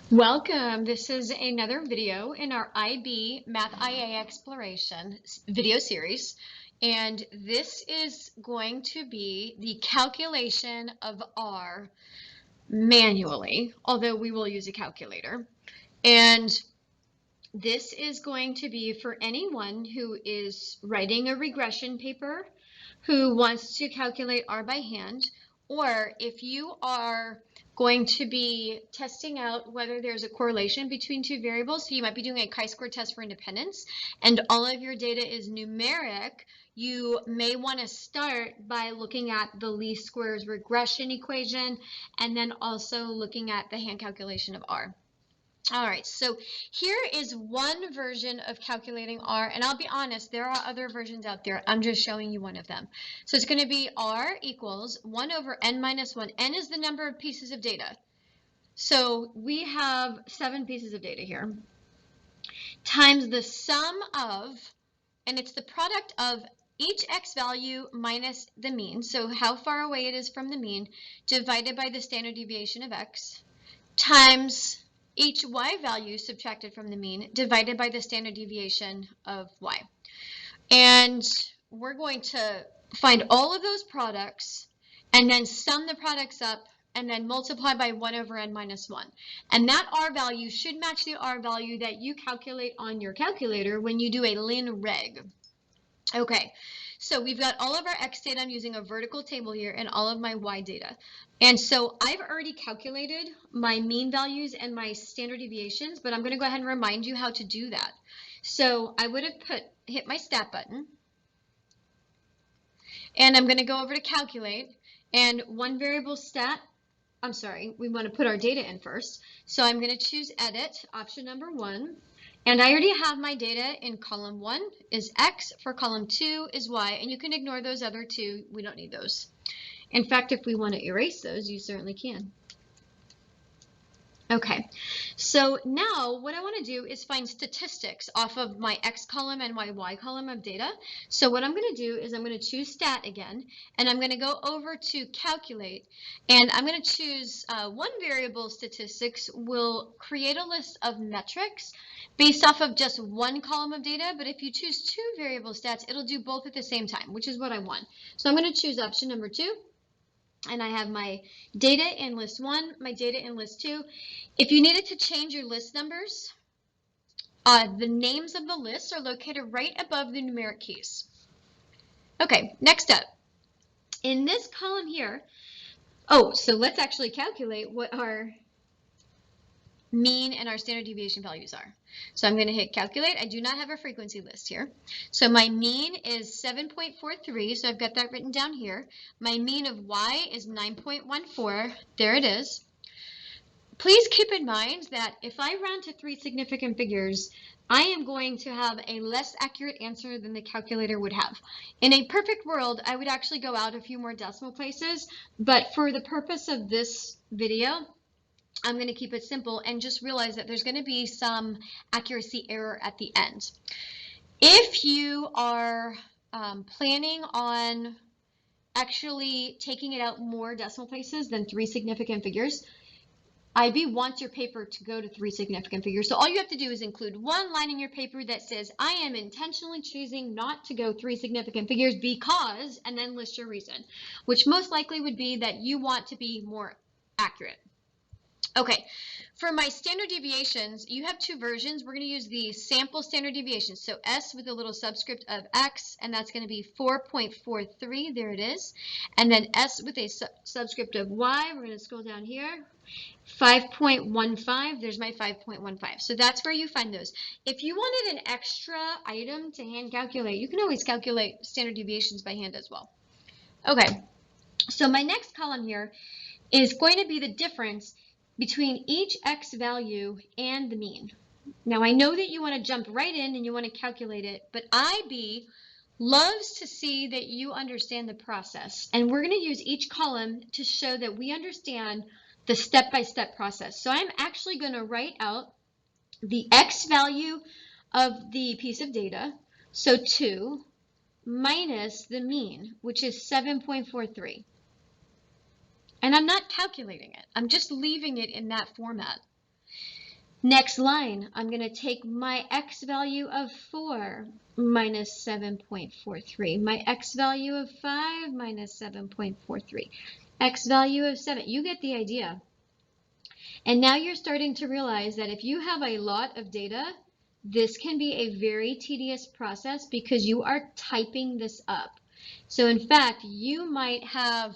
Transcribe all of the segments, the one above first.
Welcome. This is another video in our IB Math IA Exploration video series. And this is going to be the calculation of R manually, although we will use a calculator. And this is going to be for anyone who is writing a regression paper, who wants to calculate R by hand, or if you are going to be testing out whether there's a correlation between two variables, so you might be doing a chi-square test for independence, and all of your data is numeric, you may want to start by looking at the least squares regression equation, and then also looking at the hand calculation of R. All right, so here is one version of calculating R, and I'll be honest, there are other versions out there. I'm just showing you one of them. So it's going to be R equals 1 over n minus 1. N is the number of pieces of data. So we have 7 pieces of data here, times the sum of, and it's the product of each x value minus the mean, so how far away it is from the mean, divided by the standard deviation of x, times each y value subtracted from the mean divided by the standard deviation of y. And we're going to find all of those products and then sum the products up and then multiply by 1 over n minus 1. And that R value should match the R value that you calculate on your calculator when you do a lin reg. Okay, so we've got all of our x data. I'm using a vertical table here and all of my y data. And so I've already calculated my mean values and my standard deviations, but I'm going to go ahead and remind you how to do that. So I would have hit my stat button, and I'm going to go over to calculate, and one variable stat, we want to put our data in first. So I'm going to choose edit, option number 1. And I already have my data in column 1 is x, for column 2 is y, and you can ignore those other two. We don't need those. In fact, if we want to erase those, you certainly can. Okay, so now what I want to do is find statistics off of my x column and my y column of data. So what I'm going to do is I'm going to choose stat again, and I'm going to go over to calculate, and I'm going to choose one variable statistics will create a list of metrics based off of just one column of data, but if you choose 2 variable stats, it'll do both at the same time, which is what I want. So I'm going to choose option number 2. And I have my data in list 1, my data in list 2. If you needed to change your list numbers, the names of the lists are located right above the numeric keys. Okay, next up. In this column here, so let's actually calculate what our mean and our standard deviation values are. So I'm going to hit calculate. I do not have a frequency list here. So my mean is 7.43, so I've got that written down here. My mean of y is 9.14. There it is. Please keep in mind that if I round to 3 significant figures, I am going to have a less accurate answer than the calculator would have. In a perfect world, I would actually go out a few more decimal places, but for the purpose of this video, I'm going to keep it simple and just realize that there's going to be some accuracy error at the end. If you are planning on actually taking it out more decimal places than 3 significant figures, IB wants your paper to go to 3 significant figures. So all you have to do is include one line in your paper that says, I am intentionally choosing not to go 3 significant figures because, and then list your reason, which most likely would be that you want to be more accurate. Okay, for my standard deviations, you have 2 versions. We're going to use the sample standard deviation. So S with a little subscript of X, and that's going to be 4.43. There it is. And then S with a subscript of Y. We're going to scroll down here. 5.15. There's my 5.15. So that's where you find those. If you wanted an extra item to hand calculate, you can always calculate standard deviations by hand as well. Okay, so my next column here is going to be the difference between each x value and the mean. Now I know that you want to jump right in and you want to calculate it, but IB loves to see that you understand the process. And we're going to use each column to show that we understand the step-by-step process. So I'm actually going to write out the x value of the piece of data, so 2, minus the mean, which is 7.43. And I'm not calculating it. I'm just leaving it in that format. Next line, I'm going to take my x value of 4 minus 7.43, my x value of 5 minus 7.43, x value of 7. You get the idea. And now you're starting to realize that if you have a lot of data, this can be a very tedious process because you are typing this up. So in fact, you might have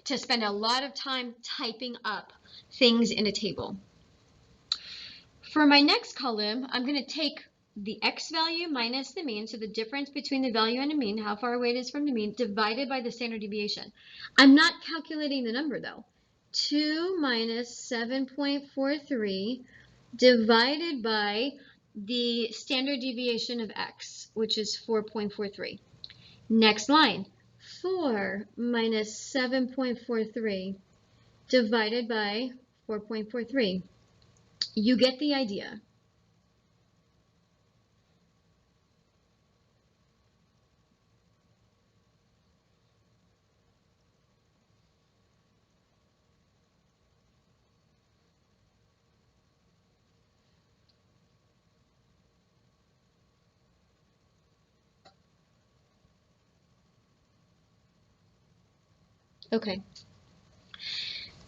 to spend a lot of time typing up things in a table. For my next column, I'm going to take the x value minus the mean, so the difference between the value and the mean, how far away it is from the mean, divided by the standard deviation. I'm not calculating the number though. 2 minus 7.43 divided by the standard deviation of x, which is 4.43. Next line, 4 minus 7.43 divided by 4.43. You get the idea. Okay.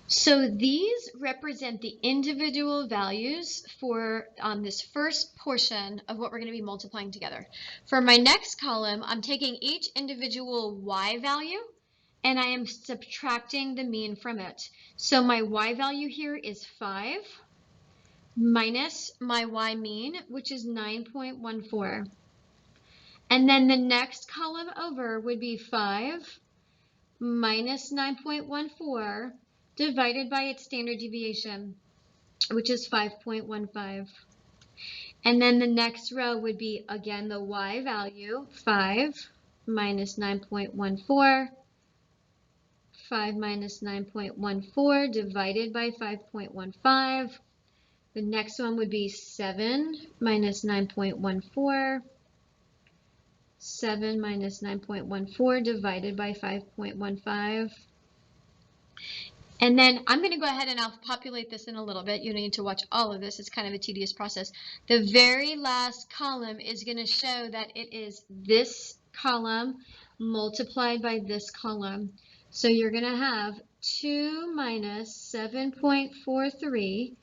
So these represent the individual values for this first portion of what we're going to be multiplying together. For my next column, I'm taking each individual y value and I am subtracting the mean from it. So my y value here is 5 minus my y mean, which is 9.14. And then the next column over would be 5 minus 9.14 divided by its standard deviation, which is 5.15. And then the next row would be, again, the y value, 5 minus 9.14, 5 minus 9.14 divided by 5.15. The next one would be 7 minus 9.14, 7 minus 9.14 divided by 5.15. And then I'm going to go ahead and I'll populate this in a little bit. You don't need to watch all of this. It's kind of a tedious process. The very last column is going to show that it is this column multiplied by this column. So you're going to have 2 minus 7.43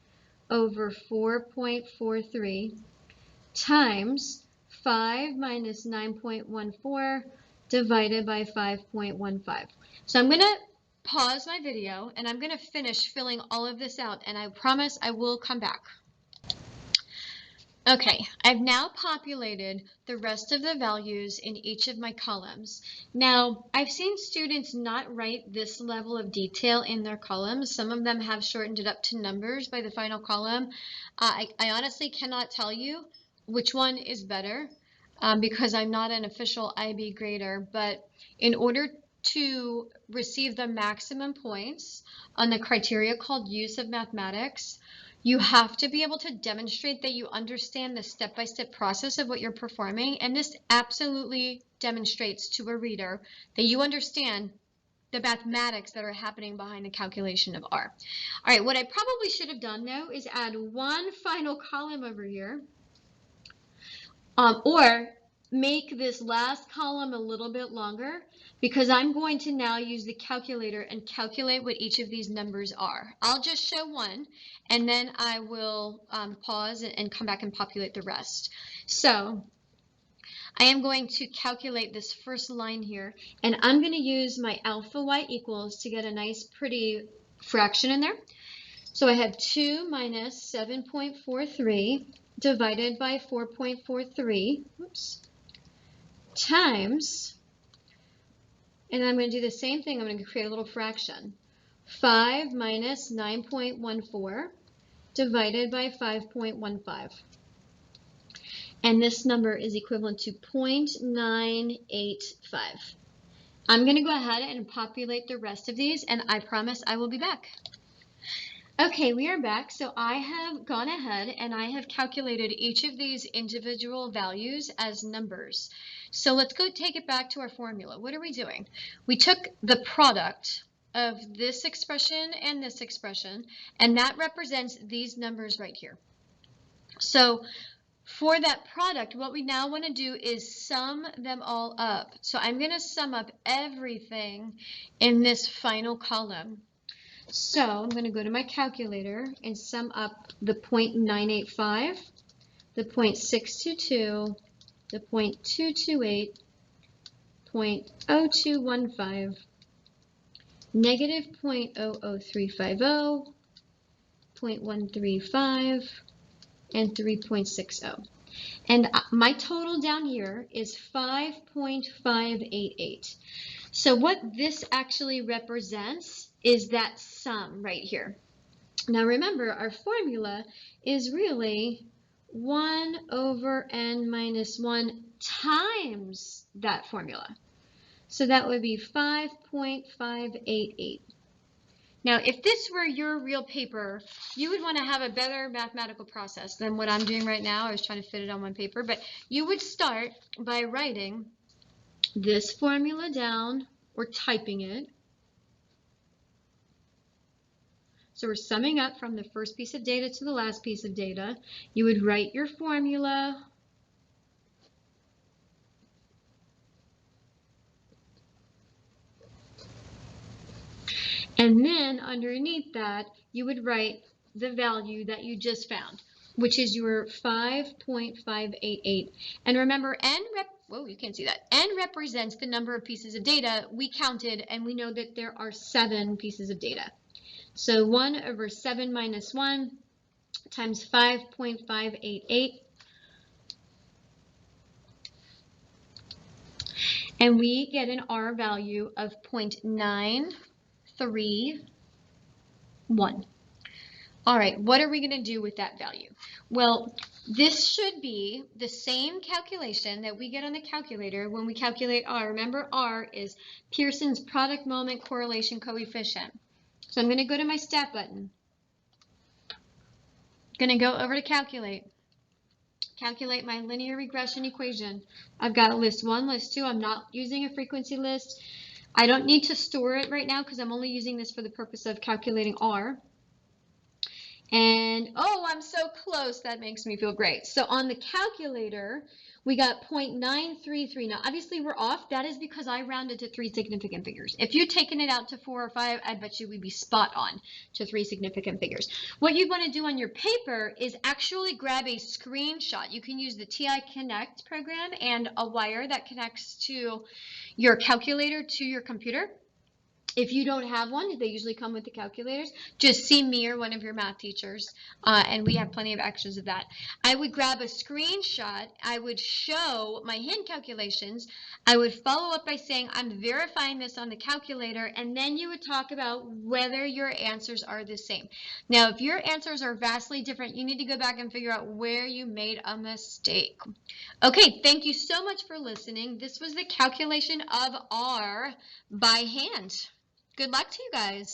over 4.43 times 5 minus 9.14 divided by 5.15. So I'm going to pause my video and I'm going to finish filling all of this out, and I promise I will come back. Okay, I've now populated the rest of the values in each of my columns. Now, I've seen students not write this level of detail in their columns. Some of them have shortened it up to numbers by the final column. I honestly cannot tell you which one is better because I'm not an official IB grader, but in order to receive the maximum points on the criteria called use of mathematics, you have to be able to demonstrate that you understand the step-by-step process of what you're performing, and this absolutely demonstrates to a reader that you understand the mathematics that are happening behind the calculation of R. All right, what I probably should have done though is add one final column over here, or make this last column a little bit longer, because I'm going to now use the calculator and calculate what each of these numbers are. I'll just show one, and then I will pause and come back and populate the rest. So I am going to calculate this first line here, and I'm going to use my alpha y equals to get a nice pretty fraction in there. So I have 2 minus 7.43 divided by 4.43, oops, times, and I'm going to do the same thing. I'm going to create a little fraction. 5 minus 9.14 divided by 5.15. And this number is equivalent to 0.985. I'm going to go ahead and populate the rest of these, and I promise I will be back. Okay, we are back. So I have gone ahead and I have calculated each of these individual values as numbers. So let's go take it back to our formula. What are we doing? We took the product of this expression and this expression, and that represents these numbers right here. So for that product, what we now want to do is sum them all up. So I'm going to sum up everything in this final column. So I'm going to go to my calculator and sum up the 0.985, the 0.622, the 0.228, 0.0215, negative 0.00350, 0.135, and 3.60. And my total down here is 5.588. So what this actually represents is that sum right here. Now remember, our formula is really 1 over n minus 1 times that formula. So that would be 5.588. Now, if this were your real paper, you would want to have a better mathematical process than what I'm doing right now. I was trying to fit it on one paper, but you would start by writing this formula down or typing it. So we're summing up from the first piece of data to the last piece of data. You would write your formula. And then underneath that, you would write the value that you just found, which is your 5.588. And remember, you can't see that. N represents the number of pieces of data we counted, and we know that there are 7 pieces of data. So 1 over 7 minus 1 times 5.588. And we get an R value of 0.931. All right, what are we going to do with that value? Well, this should be the same calculation that we get on the calculator when we calculate R. Remember, R is Pearson's product moment correlation coefficient. So I'm going to go to my stat button. I'm going to go over to calculate. Calculate my linear regression equation. I've got list 1, list 2. I'm not using a frequency list. I don't need to store it right now because I'm only using this for the purpose of calculating R. And, oh, I'm so close. That makes me feel great. So on the calculator, we got 0.933. Now, obviously, we're off. That is because I rounded to 3 significant figures. If you'd taken it out to 4 or 5, I bet you we'd be spot on to 3 significant figures. What you want to do on your paper is actually grab a screenshot. You can use the TI Connect program and a wire that connects to your calculator to your computer. If you don't have one, they usually come with the calculators. Just see me or one of your math teachers, and we have plenty of extras of that. I would grab a screenshot. I would show my hand calculations. I would follow up by saying, I'm verifying this on the calculator, and then you would talk about whether your answers are the same. Now, if your answers are vastly different, you need to go back and figure out where you made a mistake. Okay, thank you so much for listening. This was the calculation of R by hand. Good luck to you guys.